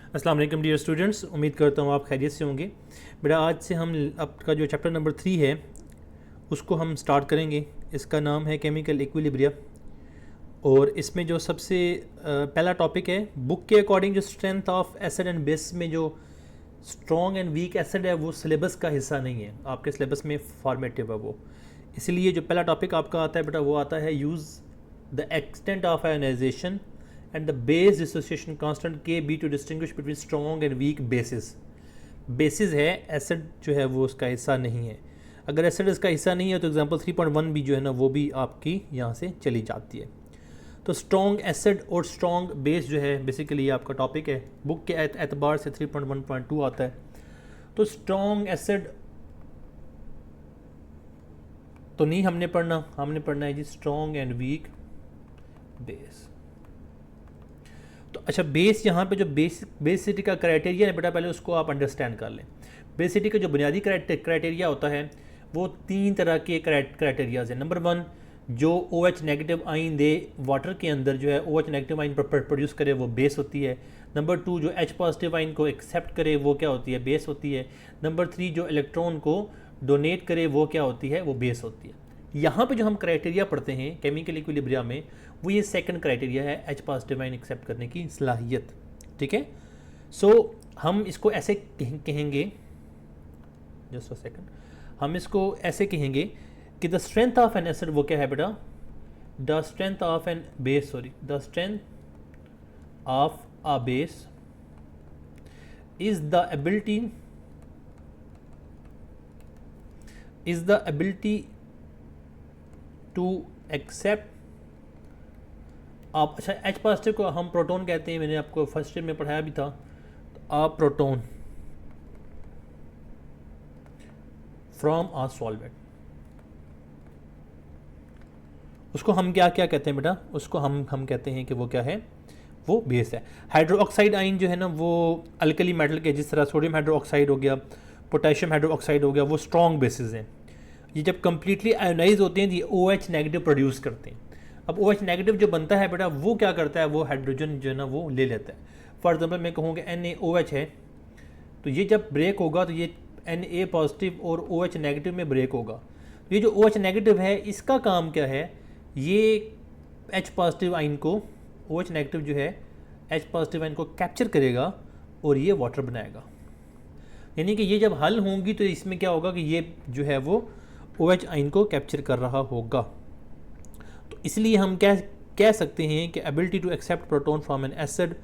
अस्सलाम वालेकुम dear students, उम्मीद करता हूँ आप खैरियत से होंगे। बेटा आज से हम आपका जो चैप्टर नंबर 3 है उसको हम स्टार्ट करेंगे। इसका नाम है केमिकल इक्विलिब्रियम और इसमें जो सबसे पहला टॉपिक है, बुक के अकॉर्डिंग जो strength of acid and base में जो स्ट्रॉन्ग एंड वीक एसिड है वो सिलेबस का हिस्सा नहीं है, आपके सिलेबस में फॉर्मेटिव है वो। इसलिए जो पहला टॉपिक आपका आता है बेटा वो आता है use the extent of ionization and the base dissociation constant Kb to distinguish between strong and weak bases। Basis है, एसिड जो है वो उसका हिस्सा नहीं है। अगर एसिड इसका हिस्सा नहीं है तो एग्जांपल 3.1 भी जो है ना वो भी आपकी यहाँ से चली जाती है। तो स्ट्रॉन्ग एसिड और स्ट्रॉन्ग बेस जो है बेसिकली ये आपका टॉपिक है, बुक के एतबार से 3.1.2 आता है। तो स्ट्रॉन्ग एसिड तो नहीं हमने पढ़ना है G strong and weak base. तो अच्छा, बेस यहाँ पे जो बेसिसिटी का क्राइटेरिया है बेटा पहले उसको आप अंडरस्टैंड कर लें। बेसिसिटी का जो बुनियादी क्राइटेरिया होता है वो 3 तरह के क्राइटेरियाज हैं। नंबर 1, जो OH नेगेटिव आइन दे वाटर के अंदर जो है OH नेगेटिव आइन प्रोड्यूस करे वो बेस होती है। नंबर 2, जो H पॉजिटिव आइन को एक्सेप्ट करे वो क्या होती है, बेस होती है। नंबर 3, जो इलेक्ट्रॉन को डोनेट करे वो क्या होती है, वो बेस होती है। यहाँ पे जो हम क्राइटेरिया पढ़ते हैं केमिकल इक्विलिब्रियम में वो ये सेकंड क्राइटेरिया है, H पॉजिटिव आइन एक्सेप्ट करने की सलाहियत। ठीक है, सो हम इसको ऐसे कहेंगे, जस्ट अ सेकंड, हम इसको ऐसे कहेंगे कि the strength of an acid वो क्या है बेटा, the strength of an base, the strength of a base is the ability to accept आप। अच्छा, H पॉजिटिव को हम प्रोटॉन कहते हैं, मैंने आपको फर्स्ट ईयर में पढ़ाया भी था। तो आप प्रोटॉन फ्रॉम अ सॉल्वेंट, उसको हम क्या क्या कहते हैं बेटा, उसको हम कहते हैं कि वो क्या है, वो बेस है। हाइड्रोक्साइड आइन जो है ना वो अल्कली मेटल के, जिस तरह सोडियम हाइड्रोक्साइड हो गया, पोटेशियम हाइड्रोक्साइड हो गया, वो स्ट्रॉन्ग बेसिस हैं। ये जब कम्प्लीटली आयोनाइज होते हैं तो ये OH नेगेटिव प्रोड्यूस करते हैं। अब OH नेगेटिव जो बनता है बेटा वो क्या करता है, वो हाइड्रोजन जो है ना वो ले लेता है। फॉर एग्जाम्पल मैं कहूँ कि NaOH है, तो ये जब ब्रेक होगा तो ये Na पॉजिटिव और OH नेगेटिव में ब्रेक होगा। तो ये जो OH नेगेटिव है इसका काम क्या है, ये H पॉजिटिव आइन को, OH नेगेटिव जो है H पॉजिटिव आइन को कैप्चर करेगा और ये वाटर बनाएगा। यानी कि ये जब हल होंगी तो इसमें क्या होगा कि ये जो है वो OH आइन को कैप्चर कर रहा होगा। तो इसलिए हम कह सकते हैं कि ability to accept proton from an acid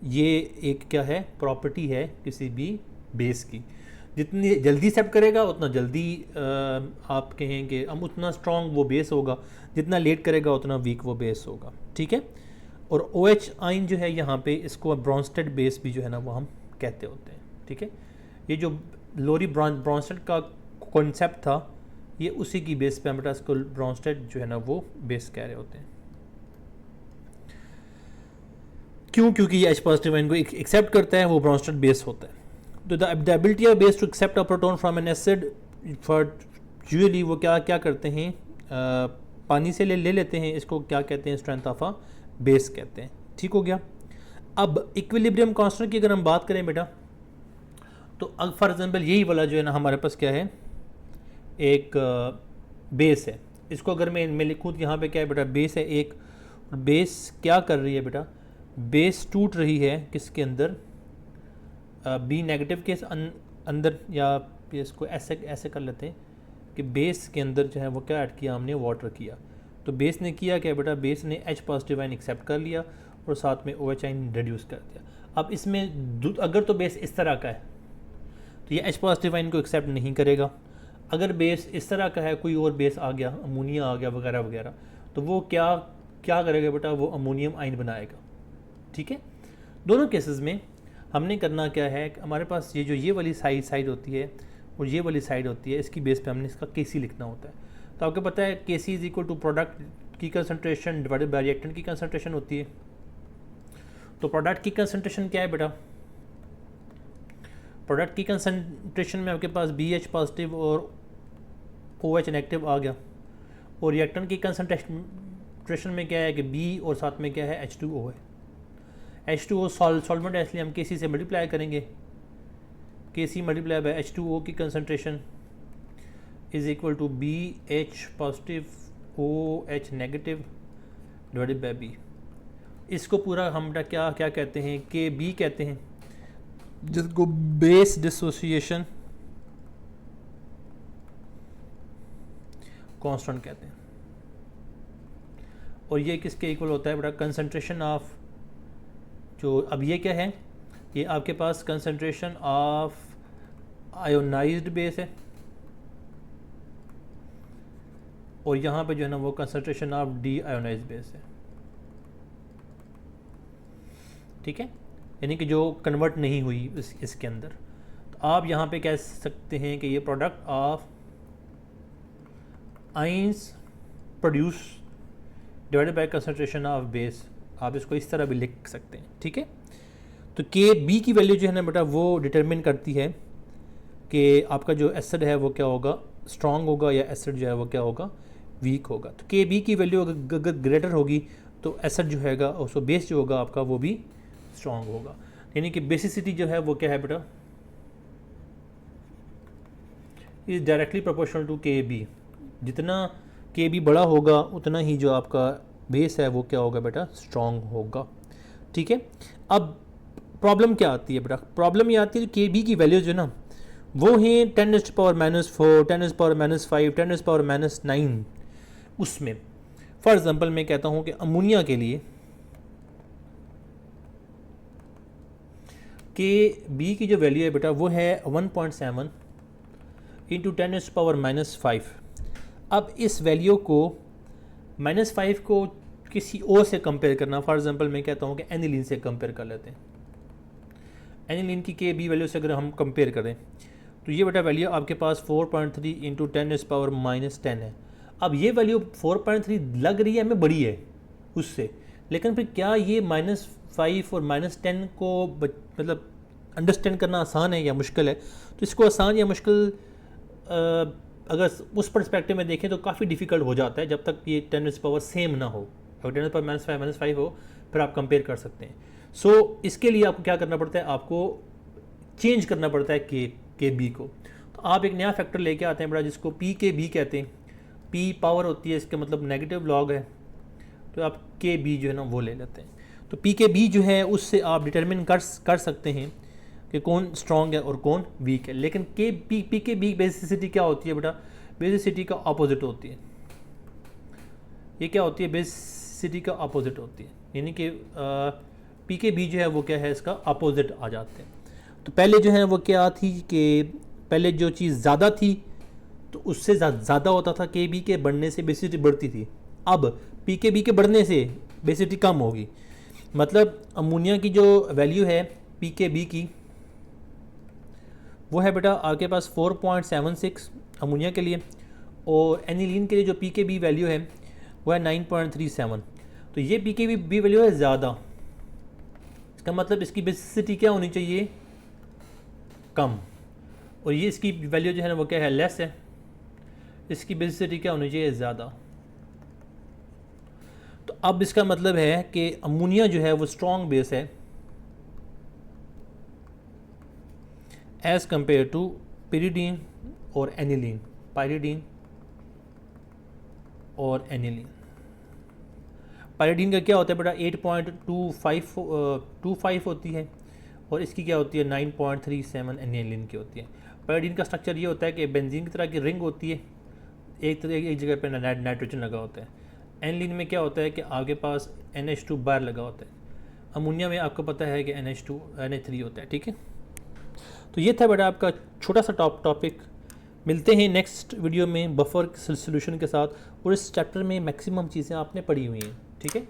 ये एक क्या है, प्रॉपर्टी है किसी भी बेस की। जितनी जल्दी एक्सेप्ट करेगा उतना जल्दी आप कहें कि हम उतना स्ट्रॉन्ग वो बेस होगा, जितना लेट करेगा उतना वीक वो बेस होगा। ठीक है, और OH आइन जो है यहाँ पे इसको ब्रॉन्स्टेड बेस भी जो है ना वो हम कहते होते हैं। ठीक है, ये जो लोरी ब्रॉन्स्टेड का कॉन्सेप्ट था ये उसी की बेस पे हम बेटा इसको ब्रॉन्स्टेड जो है ना वो बेस कह रहे होते हैं। क्यों? क्योंकि ये H पॉजिटिव आइन को एक्सेप्ट करता है, वो ब्रॉन्स्टेड बेस होता है। तो the ability of base to accept a proton from an acid, for usually वो क्या करते हैं, पानी से ले लेते हैं, इसको क्या कहते हैं, स्ट्रेंथ ऑफ अ बेस कहते हैं। ठीक हो गया। अब इक्विलिब्रियम कांस्टेंट की अगर हम बात करें बेटा, तो अब फॉर एग्जाम्पल यही वाला जो है ना हमारे पास क्या है, एक बेस है। इसको अगर मैं लिखूँ तो यहाँ पे क्या है बेटा, बेस है एक, बेस क्या कर रही है बेटा, बेस टूट रही है किसके अंदर, बी नेगेटिव के अंदर, या इसको ऐसे कर लेते हैं कि बेस के अंदर जो है वो क्या ऐड किया हमने, वाटर किया। तो बेस ने किया क्या बेटा, बेस ने H पॉजिटिव आइन एक्सेप्ट कर लिया और साथ में OH आइन रिड्यूस कर दिया। अब इसमें अगर तो बेस इस तरह का है तो ये H पॉजिटिव आइन को एक्सेप्ट नहीं करेगा। अगर बेस इस तरह का है, कोई और बेस आ गया, अमोनिया आ गया वगैरह वगैरह, तो वो क्या करेगा बेटा, वो अमोनियम आइन बनाएगा। ठीक है, दोनों केसेस में हमने करना क्या है, हमारे पास ये वाली साइड होती है और ये वाली साइड होती है, इसकी बेस पे हमने इसका Kc लिखना होता है। तो आपको पता है Kc is equal to product की कंसनट्रेशन डिवाइडेड बाय रिएक्टेंट की कंसनट्रेशन होती है। तो प्रोडक्ट की कंसनट्रेशन क्या है बेटा, प्रोडक्ट की कंसनट्रेशन में आपके पास BH पॉजिटिव और OH नेगेटिव आ गया, और रिएक्टेंट की कंसनट्रेशन में क्या है कि B और साथ में क्या है H2O है। H2O सॉल्वेंट है, इसलिए हम Kc से मल्टीप्लाई करेंगे। Kc मल्टीप्लाई बाय H2O की concentration is equal to BH positive OH negative divided by B। इसको पूरा हम क्या क्या कहते हैं, KB कहते हैं, जिसको बेस डिसोसिएशन कांस्टेंट कहते हैं। और ये किसके इक्वल होता है बेटा, कंसंट्रेशन ऑफ, जो अब ये क्या है, ये आपके पास कंसंट्रेशन ऑफ आयोनाइज्ड बेस है, और यहाँ पे जो है ना वो concentration of D ionised base है। ठीक है, यानी कि जो कन्वर्ट नहीं हुई इसके अंदर। तो आप यहाँ पे कह सकते हैं कि ये product of ions produce divided by concentration of base, आप इसको इस तरह भी लिख सकते हैं। ठीक है, तो KB की वैल्यू जो है ना बेटा वो डिटरमिन करती है कि आपका जो एसिड है वो क्या होगा, स्ट्रॉन्ग होगा, या एसिड जो है वो क्या होगा, वीक होगा। तो KB की वैल्यू अगर ग्रेटर होगी तो एसिड जो हैगा, उसको बेस जो होगा आपका वो भी स्ट्रॉन्ग होगा। यानी कि बेसिसिटी जो है वो क्या है बेटा, is directly proportional to KB। जितना KB बड़ा होगा उतना ही जो आपका बेस है वो क्या होगा बेटा, स्ट्रॉन्ग होगा। ठीक है, अब प्रॉब्लम क्या आती है बेटा, प्रॉब्लम ये आती है कि KB की वैल्यूज जो ना वो हैं 10⁻⁻4, 10⁻⁵, 10⁻�9। उसमें फॉर एग्जांपल मैं कहता हूँ कि अमोनिया के लिए KB की जो वैल्यू है बेटा वो है 1.7 इंटू 10⁻⁻5। अब इस वैल्यू को -5 को किसी और से कंपेयर करना, फॉर एग्जांपल मैं कहता हूँ कि एनिलीन से कंपेयर कर लेते हैं। एनिलीन की KB वैल्यू से अगर हम कंपेयर करें तो ये बेटा वैल्यू आपके पास 4.3 इंटू 10⁻⁻10 है। अब ये वैल्यू 4.3 लग रही है हमें बड़ी है उससे, लेकिन फिर क्या ये -5 और -10 को मतलब अंडरस्टैंड करना आसान है या मुश्किल है? तो इसको आसान या मुश्किल अगर उस पर्सपेक्टिव में देखें तो काफ़ी डिफ़िकल्ट हो जाता है जब तक ये 10⁻⁻ सेम ना हो। अगर 10⁻⁻5 हो फिर आप कंपेयर कर सकते हैं। सो इसके लिए आपको क्या करना पड़ता है, आपको चेंज करना पड़ता है KB को। तो आप एक नया फैक्टर लेके आते हैं बड़ा, जिसको PKB कहते हैं। P पावर होती है, इसका मतलब नेगेटिव लॉग है, तो आप KB जो है ना वो ले लेते हैं। तो PKB जो है उससे आप डिटरमिन कर सकते हैं कि कौन स्ट्रॉन्ग है और कौन वीक है। लेकिन PKB बेसिसिटी क्या होती है बेटा, बेसिसिटी का ऑपोजिट होती है। ये क्या होती है, बेसिसिटी का ऑपोजिट होती है, यानी कि PKB जो है वो क्या है, इसका अपोजिट आ जाते हैं। तो पहले जो है वो क्या थी कि पहले जो चीज़ ज़्यादा थी तो उससे ज़्यादा होता था, KB के बढ़ने से बेसिसिटी बढ़ती थी। अब PKB के बढ़ने से बेसिसिटी कम होगी। मतलब अमोनिया की जो वैल्यू है PKB की वो है बेटा आपके पास 4.76 अमोनिया के लिए, और एनिलीन के लिए जो PKB वैल्यू है वो है 9.37। तो ये PKB वैल्यू है ज़्यादा, इसका मतलब इसकी बेसिसिटी क्या होनी चाहिए, कम, और ये इसकी वैल्यू जो है ना वो क्या है, लेस है, इसकी बेसिसिटी क्या होनी चाहिए, ज़्यादा। तो अब इसका मतलब है कि अमोनिया जो है वो स्ट्रॉन्ग बेस है एज़ कंपेयर टू pyridine और एनिलीन, pyridine और एनिलीन। pyridine का क्या होता है बेटा, 8.25 होती है, और इसकी क्या होती है 9.37 एनिलीन की होती है। pyridine का स्ट्रक्चर ये होता है कि बेंजीन की तरह की रिंग होती है, एक जगह पे नाइट्रोजन लगा होता है। एनिलीन में क्या होता है कि आपके पास NH2 बार लगा होता है। अमोनिया में आपको पता है कि NH3 होता है। ठीक है, तो ये था बेटा आपका छोटा सा टॉपिक। मिलते हैं नेक्स्ट वीडियो में बफर सोल्यूशन के साथ, और इस चैप्टर में मैक्सिमम चीज़ें आपने पढ़ी हुई हैं। ठीक है।